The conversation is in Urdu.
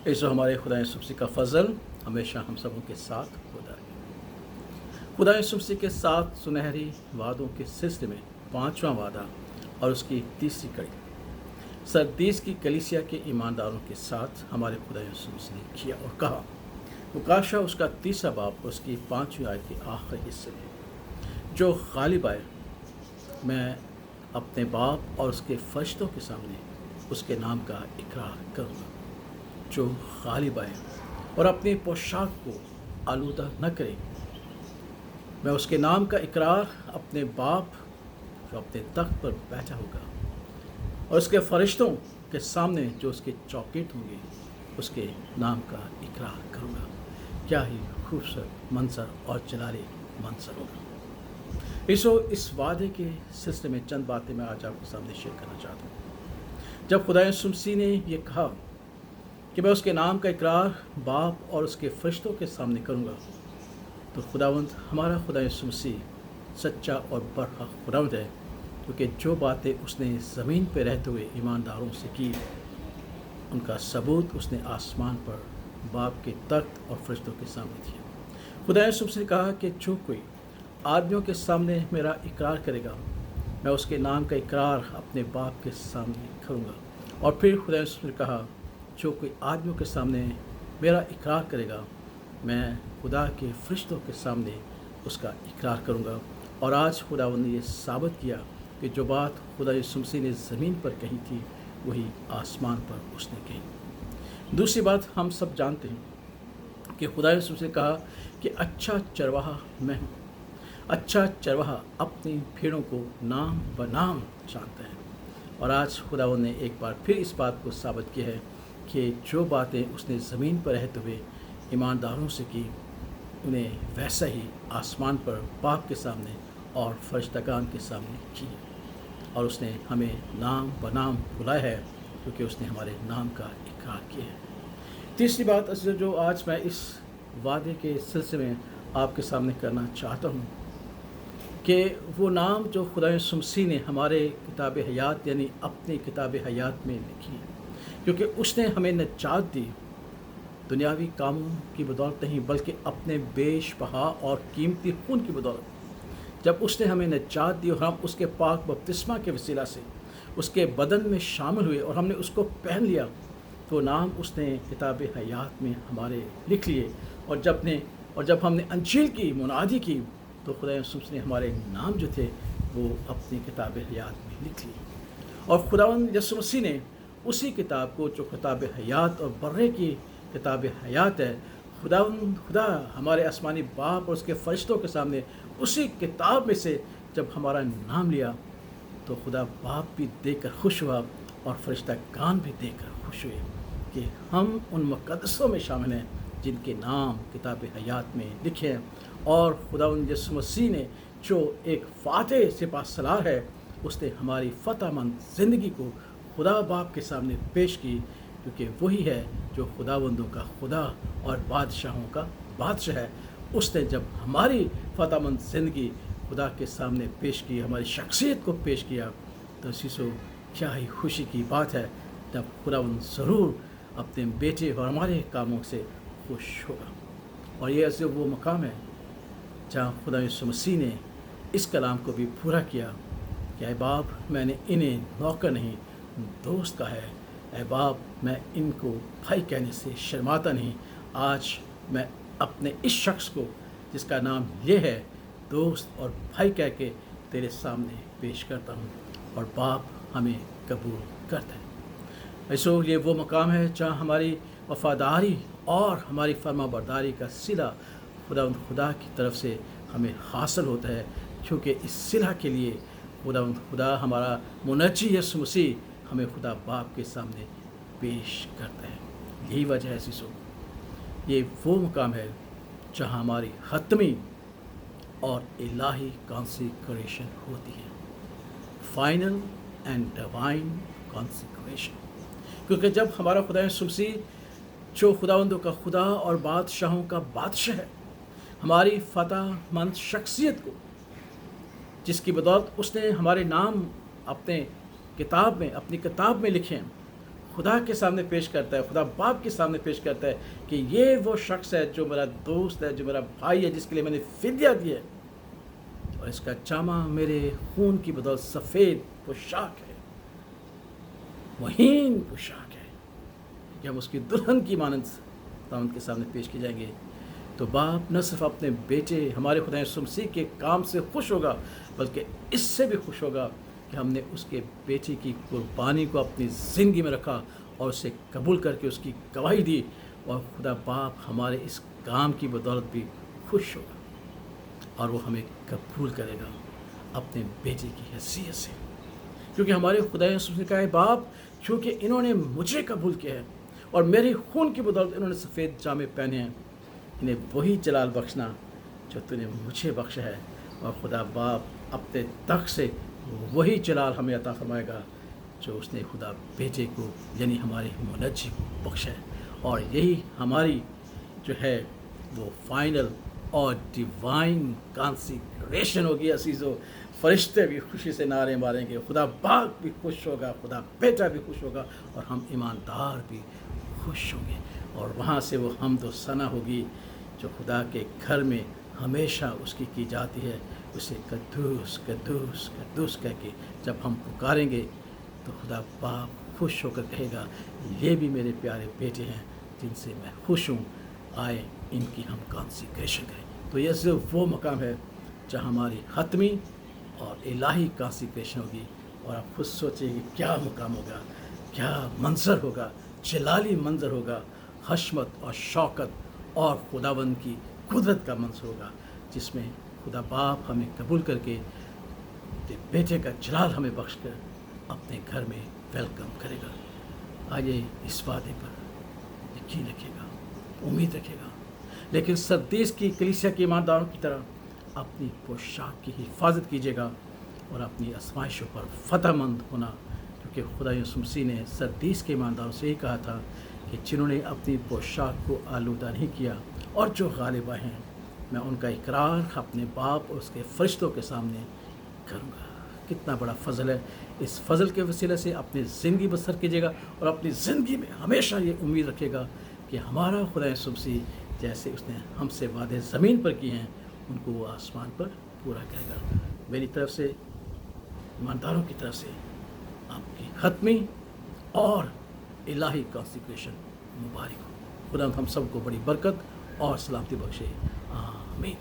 ایسو ہمارے خدا یسوع مسیح کا فضل ہمیشہ ہم سبوں کے ساتھ ہوتا ہے۔ خدا یسوع مسیح کے ساتھ سنہری وعدوں کے سلسلے میں 5واں وعدہ اور اس کی تیسری کڑی سردیس کی کلیسیا کے ایمانداروں کے ساتھ ہمارے خدا یسوع مسیح نے کیا اور کہا۔ مکاشہ اس کا 3 باب اس کی 5ویں آیت کے آخری حصے میں، جو غالب آئے میں اپنے باپ اور اس کے فرشتوں کے سامنے اس کے نام کا اقرار کروں گا۔ جو غالب آئے اور اپنی پوشاک کو آلودہ نہ کرے، میں اس کے نام کا اقرار اپنے باپ جو اپنے تخت پر بیٹھا ہوگا اور اس کے فرشتوں کے سامنے جو اس کے چوکیٹ ہوں گے، اس کے نام کا اقرار کروں گا۔ کیا ہی خوبصورت منظر اور جلالی منظر ہوگا۔ اس وعدے کے سلسلے میں چند باتیں میں آج آپ کے سامنے شیئر کرنا چاہتا ہوں۔ جب خدا یسوع مسیح نے یہ کہا کہ میں اس کے نام کا اقرار باپ اور اس کے فرشتوں کے سامنے کروں گا، تو خداوند ہمارا خدا یسوع مسیح سچا اور برحق خداوند ہے، کیونکہ جو باتیں اس نے زمین پہ رہتے ہوئے ایمانداروں سے کی، ان کا ثبوت اس نے آسمان پر باپ کے تخت اور فرشتوں کے سامنے دیا۔ خدا یسوع مسیح نے کہا کہ جو کوئی آدمیوں کے سامنے میرا اقرار کرے گا، میں اس کے نام کا اقرار اپنے باپ کے سامنے کروں گا۔ اور پھر خدا یسوع نے کہا، جو کوئی آدمیوں کے سامنے میرا اقرار کرے گا، میں خدا کے فرشتوں کے سامنے اس کا اقرار کروں گا۔ اور آج خداوند نے یہ ثابت کیا کہ جو بات خدا یسوع مسیح نے زمین پر کہی تھی، وہی آسمان پر اس نے کہی۔ دوسری بات ہم سب جانتے ہیں کہ خدا یسوع مسیح نے کہا کہ اچھا چرواہا میں ہوں۔ اچھا چرواہا اپنی بھیڑوں کو نام بنام جانتا ہے۔ اور آج خداوند نے ایک بار پھر اس بات کو ثابت کیا ہے کہ جو باتیں اس نے زمین پر رہتے ہوئے ایمانداروں سے کی، انہیں ویسا ہی آسمان پر باپ کے سامنے اور فرشتگان کے سامنے کی، اور اس نے ہمیں نام بنام بلایا ہے، کیونکہ اس نے ہمارے نام کا اقرار کیا ہے۔ تیسری بات جو آج میں اس وعدے کے سلسلے میں آپ کے سامنے کرنا چاہتا ہوں کہ وہ نام جو خدا یسوع مسیح نے ہمارے کتاب حیات یعنی اپنی کتاب حیات میں لکھی ہے، کیونکہ اس نے ہمیں نجات دی، دنیاوی کاموں کی بدولت نہیں بلکہ اپنے بیش بہا اور قیمتی خون کی بدولت۔ جب اس نے ہمیں نجات دی اور ہم اس کے پاک بپتسمہ کے وسیلہ سے اس کے بدن میں شامل ہوئے اور ہم نے اس کو پہن لیا، تو نام اس نے کتاب حیات میں ہمارے لکھ لیے۔ اور جب ہم نے انجیل کی منادی کی، تو خدا یسوع نے ہمارے نام جو تھے وہ اپنی کتاب حیات میں لکھ لیے۔ اور خداوند یسوع مسیح نے اسی کتاب کو جو کتاب حیات اور برے کی کتاب حیات ہے، خدا ہمارے آسمانی باپ اور اس کے فرشتوں کے سامنے اسی کتاب میں سے جب ہمارا نام لیا، تو خدا باپ بھی دیکھ کر خوش ہوا اور فرشتہ گان بھی دیکھ کر خوش ہوئے کہ ہم ان مقدسوں میں شامل ہیں جن کے نام کتاب حیات میں لکھے ہیں۔ اور خداوند یسوع مسیح نے جو ایک فاتح سپاہ سالار ہے، اس نے ہماری فتح مند زندگی کو خدا باپ کے سامنے پیش کی، کیونکہ وہی ہے جو خداوندوں کا خدا اور بادشاہوں کا بادشاہ ہے۔ اس نے جب ہماری فتح مند زندگی خدا کے سامنے پیش کی، ہماری شخصیت کو پیش کیا، تو سیسو کیا ہی خوشی کی بات ہے جب خداوند ضرور اپنے بیٹے اور ہمارے کاموں سے خوش ہوگا۔ اور یہ ایسے وہ مقام ہے جہاں خدا یسوع مسیح نے اس کلام کو بھی پورا کیا کہ اے باپ، میں نے انہیں نوکر نہیں دوست کہا ہے۔ اے باپ، میں ان کو بھائی کہنے سے شرماتا نہیں۔ آج میں اپنے اس شخص کو جس کا نام یہ ہے دوست اور بھائی کہہ کے تیرے سامنے پیش کرتا ہوں، اور باپ ہمیں قبول کرتا ہے۔ ایسو یہ وہ مقام ہے جہاں ہماری وفاداری اور ہماری فرما برداری کا صلہ خدا کی طرف سے ہمیں حاصل ہوتا ہے، کیونکہ اس صلہ کے لیے خدا ہمارا منجی یسوع مسیح ہمیں خدا باپ کے سامنے پیش کرتا ہے۔ یہی وجہ ہے سیسو، یہ وہ مقام ہے جہاں ہماری حتمی اور الہی کانسیکریشن ہوتی ہے، فائنل اینڈ ڈیوائن کانسیکریشن۔ کیونکہ جب ہمارا خدا یسوع مسیح جو خداوندوں کا خدا اور بادشاہوں کا بادشاہ ہے، ہماری فتح مند شخصیت کو جس کی بدولت اس نے ہمارے نام اپنی کتاب میں لکھے ہیں، خدا کے سامنے پیش کرتا ہے، خدا باپ کے سامنے پیش کرتا ہے کہ یہ وہ شخص ہے جو میرا دوست ہے، جو میرا بھائی ہے، جس کے لیے میں نے فدیہ دی ہے، اور اس کا جامہ میرے خون کی بدولت سفید پوشاک ہے، مہین پوشاک ہے، کہ ہم اس کی دلہن کی مانند خداوند کے سامنے پیش کیے جائیں گے۔ تو باپ نہ صرف اپنے بیٹے ہمارے خدا یسوع مسیح کے کام سے خوش ہوگا، بلکہ اس سے بھی خوش ہوگا کہ ہم نے اس کے بیٹے کی قربانی کو اپنی زندگی میں رکھا اور اسے قبول کر کے اس کی گواہی دی، اور خدا باپ ہمارے اس کام کی بدولت بھی خوش ہوگا اور وہ ہمیں قبول کرے گا اپنے بیٹے کی حیثیت سے، کیونکہ ہمارے خدا یسوع نے کہا ہے باپ کیونکہ انہوں نے مجھے قبول کیا ہے اور میرے خون کی بدولت انہوں نے سفید جامے پہنے ہیں، انہیں وہی جلال بخشنا جو تو نے مجھے بخشا ہے، اور خدا باپ اپنے تخت سے وہی جلال ہمیں عطا فرمائے گا جو اس نے خدا بیٹے کو یعنی ہمارے منجی کو بخشا ہے، اور یہی ہماری جو ہے وہ فائنل اور ڈیوائن کانسیکریشن ہوگی عزیزو۔ فرشتے بھی خوشی سے نعرے ماریں گے، خدا باپ بھی خوش ہوگا، خدا بیٹا بھی خوش ہوگا، اور ہم ایماندار بھی خوش ہوں گے، اور وہاں سے وہ حمد و ثنا ہوگی جو خدا کے گھر میں ہمیشہ اس کی جاتی ہے، اسے قدوس قدوس قدوس کہہ کے جب ہم پکاریں گے تو خدا باپ خوش ہو کر کہے گا یہ بھی میرے پیارے بیٹے ہیں جن سے میں خوش ہوں، آئے ان کی ہم کانسیکریشن کریں۔ تو یہ صرف وہ مقام ہے جہاں ہماری حتمی اور الہی کانسیکریشن ہوگی، اور آپ خود سوچیں کہ کیا مقام ہوگا، کیا منظر ہوگا، جلالی منظر ہوگا، حشمت اور شوکت اور خداوند کی قدرت کا منظر ہوگا، جس میں خدا باپ ہمیں قبول کر کے بیٹے کا جلال ہمیں بخش کر اپنے گھر میں ویلکم کرے گا۔ آئیے اس وعدے پر یقین رکھے گا، امید رکھے گا، لیکن سردیس کی کلیسیا کے ایمانداروں کی طرح اپنی پوشاک کی حفاظت کیجیے گا اور اپنی آزمائشوں پر فتح مند ہونا، کیونکہ خدا یسوع مسیح نے سردیس کے ایمانداروں سے یہ کہا تھا کہ جنہوں نے اپنی پوشاک کو آلودہ نہیں کیا اور جو غالبہ ہیں، میں ان کا اقرار اپنے باپ اور اس کے فرشتوں کے سامنے کروں گا۔ کتنا بڑا فضل ہے، اس فضل کے وسیلے سے اپنی زندگی بسر کیجیے گا، اور اپنی زندگی میں ہمیشہ یہ امید رکھے گا کہ ہمارا خدا یسوع مسیح جیسے اس نے ہم سے وعدے زمین پر کیے ہیں ان کو وہ آسمان پر پورا کرے گا۔ میری طرف سے، ایمانداروں کی طرف سے آپ کی حتمی اور الہی کانسیکریشن مبارک ہو۔ خدا ہم سب کو بڑی برکت اور سلامتی بخشے، آمین۔